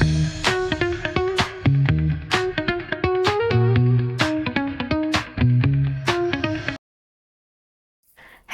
Hello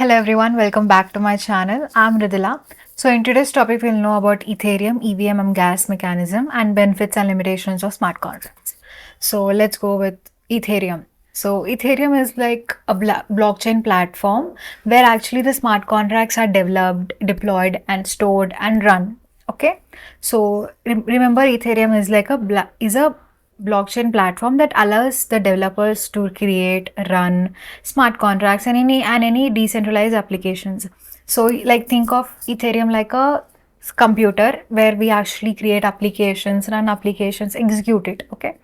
everyone, welcome back to my channel. I'm Ridila. So in today's topic, we'll know about Ethereum, EVM and gas mechanism and benefits and limitations of smart contracts. So let's go with Ethereum. So Ethereum is like a blockchain platform where actually the smart contracts are developed, deployed and stored and run. Okay. So remember Ethereum is like a blockchain platform that allows the developers to create, run smart contracts and any decentralized applications. So like think of Ethereum like a computer where we actually create applications, run applications, execute it. Okay.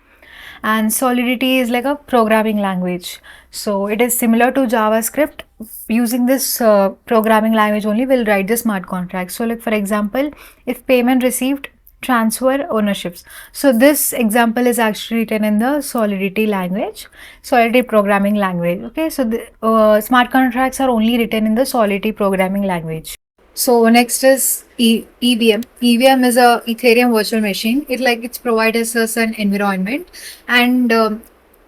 And Solidity is like a programming language. So it is similar to JavaScript. Using this programming language only, we'll write the smart contracts. So like for example, if payment received, transfer ownerships. So this example is actually written in the Solidity language, Solidity programming language. Okay, so the smart contracts are only written in the Solidity programming language. So next is EVM. EVM is a Ethereum virtual machine. It's provides us an environment and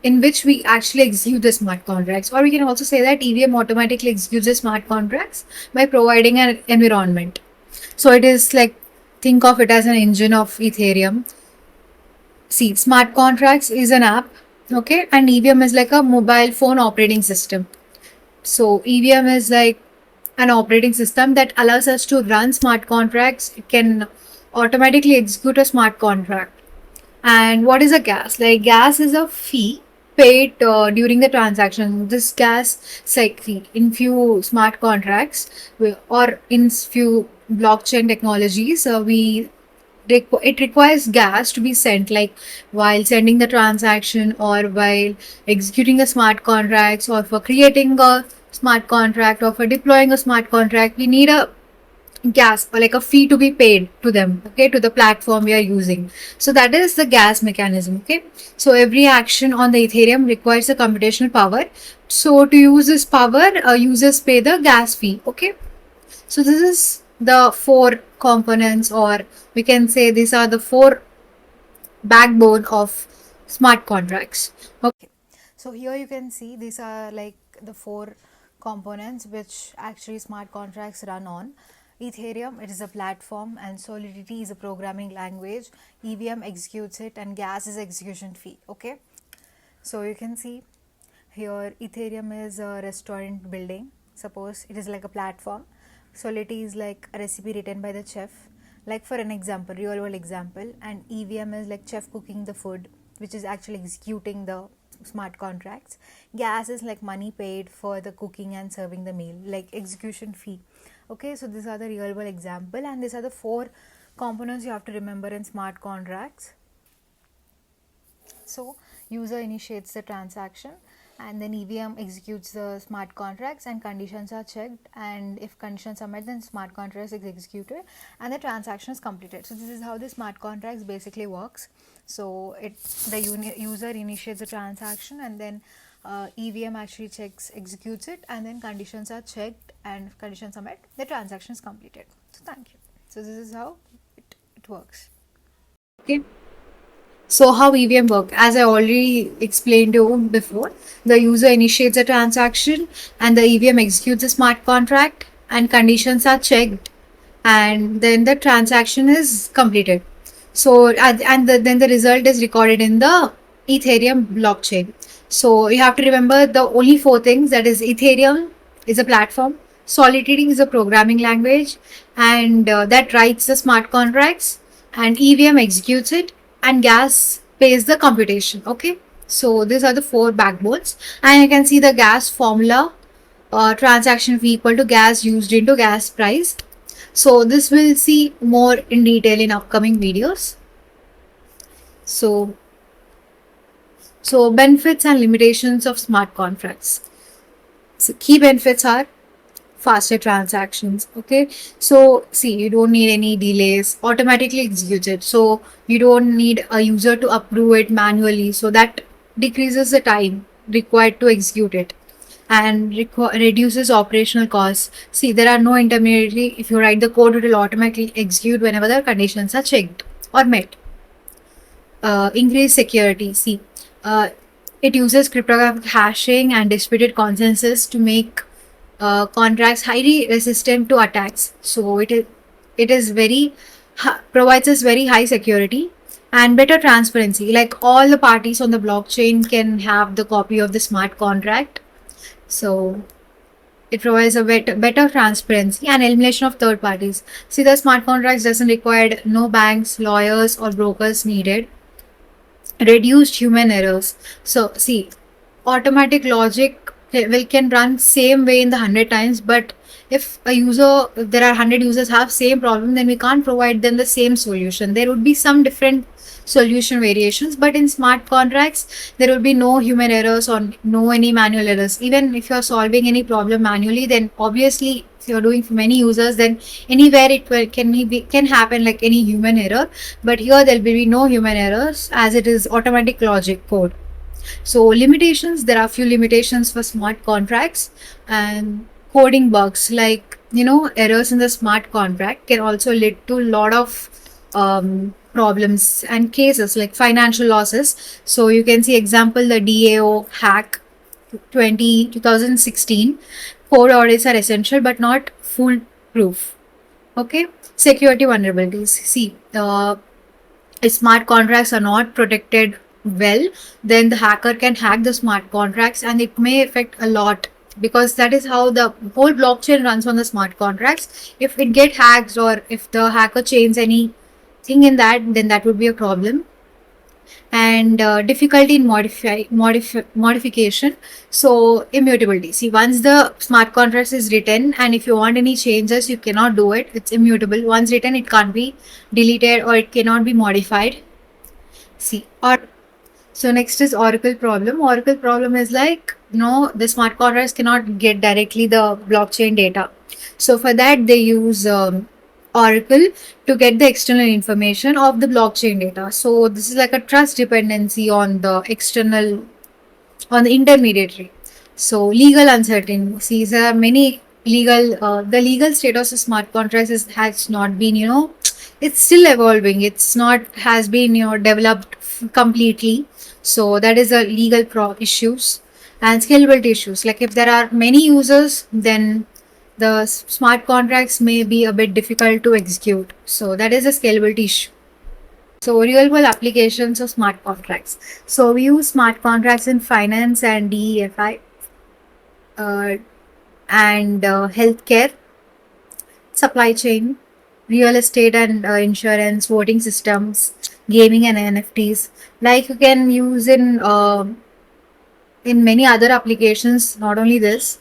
in which we actually execute the smart contracts. Or we can also say that EVM automatically executes the smart contracts by providing an environment. So it is like think of it as an engine of Ethereum. See, smart contracts is an app, okay, and EVM is like a mobile phone operating system. So EVM is like an operating system that allows us to run smart contracts. It can automatically execute a smart contract. And what is a gas? Like gas is a fee paid during the transaction. This gas is like fee in few smart contracts or in few blockchain technologies. It requires gas to be sent, like while sending the transaction or while executing the smart contracts or for creating a smart contract or for deploying a smart contract. We need a gas or like a fee to be paid to them, okay, to the platform we are using. So that is the gas mechanism. Okay, so every action on the Ethereum requires a computational power. So to use this power, users pay the gas fee. Okay, so this is the four components, or we can say these are the four backbone of smart contracts. Okay, so here you can see these are like the four components which actually smart contracts run on. Ethereum, it is a platform, and Solidity is a programming language. EVM executes it, and gas is execution fee. Okay, so you can see here Ethereum is a restaurant building. Suppose it is like a platform. Solidity is like a recipe written by the chef, like for an example, real world example, and EVM is like chef cooking the food, which is actually executing the smart contracts. Gas is like money paid for the cooking and serving the meal, like execution fee. Okay, so these are the real world example, and these are the four components you have to remember in smart contracts. So user initiates the transaction, and then EVM executes the smart contracts and conditions are checked, and if conditions are met, then smart contracts is executed and the transaction is completed. So this is how the smart contracts basically works. So the user initiates the transaction, and then EVM actually checks, executes it, and then conditions are checked, and if conditions are met, the transaction is completed. So thank you. So this is how it works. Okay. So how EVM work? As I already explained to you before, the user initiates a transaction and the EVM executes a smart contract and conditions are checked, and then the transaction is completed. So then the result is recorded in the Ethereum blockchain. So you have to remember the only four things, that is Ethereum is a platform, Solidity is a programming language, and that writes the smart contracts, and EVM executes it, and gas pays the computation. Okay, so these are the four backbones, and you can see the gas formula. Transaction fee equal to gas used into gas price. So this we'll see more in detail in upcoming videos. So benefits and limitations of smart contracts. So key benefits are faster transactions. Okay, so see, you don't need any delays, automatically executed, so you don't need a user to approve it manually, so that decreases the time required to execute it and reduces operational costs. See, there are no intermediary. If you write the code, it will automatically execute whenever the conditions are checked or met. increase security. See, uh, it uses cryptographic hashing and distributed consensus to make contracts highly resistant to attacks. So it is very provides us very high security and better transparency. Like all the parties on the blockchain can have the copy of the smart contract. So it provides a better transparency and elimination of third parties. See, the smart contracts doesn't require no banks, lawyers, or brokers needed. Reduced human errors. So see, automatic logic can run same way in the 100 times, but if there are 100 users have same problem, then we can't provide them the same solution. There would be some different solution variations, but in smart contracts there will be no human errors or no any manual errors. Even if you're solving any problem manually, then obviously if you're doing for many users, then anywhere can happen like any human error, but here there will be no human errors as it is automatic logic code. So limitations, there are few limitations for smart contracts and coding bugs, like errors in the smart contract can also lead to a lot of problems and cases like financial losses. So you can see example the DAO hack 2016. Code audits are essential but not foolproof. Okay, security vulnerabilities. See, if smart contracts are not protected well, then the hacker can hack the smart contracts and it may affect a lot, because that is how the whole blockchain runs on the smart contracts. If it get hacked or if the hacker changes anything in that, then that would be a problem. And difficulty in modification. So immutability. See, once the smart contract is written and if you want any changes, you cannot do it. It's immutable. Once written, it can't be deleted or it cannot be modified. See, or so next is Oracle problem. Oracle problem is like, the smart contracts cannot get directly the blockchain data. So for that, they use Oracle to get the external information of the blockchain data. So this is like a trust dependency on the intermediary. So legal uncertainty. See, there are many the legal status of smart contracts has not been, it's still evolving. It's not has been, developed completely. So that is a legal issues and scalability issues. Like if there are many users, then the smart contracts may be a bit difficult to execute. So that is a scalability issue. So real world applications of smart contracts. So we use smart contracts in finance and DEFI and healthcare, supply chain, real estate and insurance, voting systems, gaming and NFTs. Like you can use in many other applications, not only this.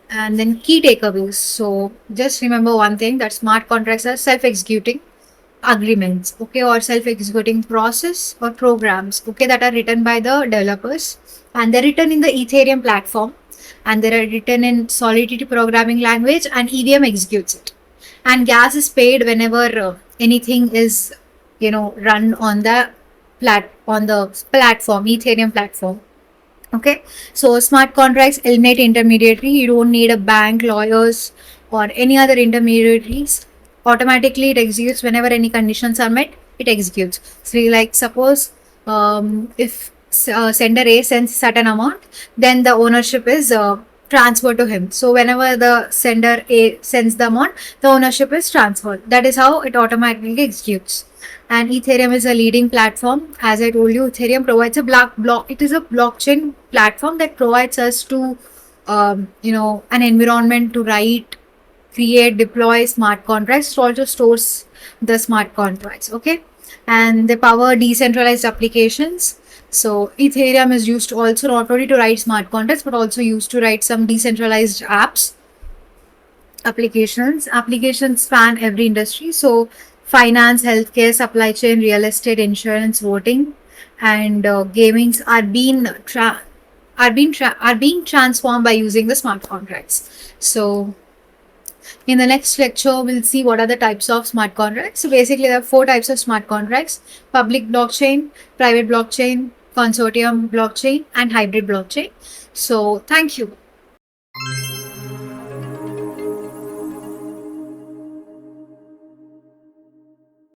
And then key takeaways. So just remember one thing, that smart contracts are self-executing agreements, okay, or self-executing process or programs, okay, that are written by the developers, and they're written in the Ethereum platform, and they are written in Solidity programming language, and EVM executes it. And gas is paid whenever anything is, run on the platform, Ethereum platform. Okay, so smart contracts eliminate intermediary. You don't need a bank, lawyers, or any other intermediaries. Automatically, it executes whenever any conditions are met. It executes. So, like suppose if sender A sends certain amount, then the ownership is transferred to him. So whenever the sender A sends the amount, the ownership is transferred. That is how it automatically executes. And Ethereum is a leading platform. As I told you, Ethereum provides a it is a blockchain platform that provides us to, an environment to write, create, deploy smart contracts. It also stores the smart contracts. Okay, and they power decentralized applications. So Ethereum is used also not only to write smart contracts, but also used to write some decentralized applications. Applications span every industry. So finance, healthcare, supply chain, real estate, insurance, voting, and gamings are being transformed by using the smart contracts. So in the next lecture, we'll see what are the types of smart contracts. So basically, there are 4 types of smart contracts: public blockchain, private blockchain, consortium blockchain, and hybrid blockchain. So thank you.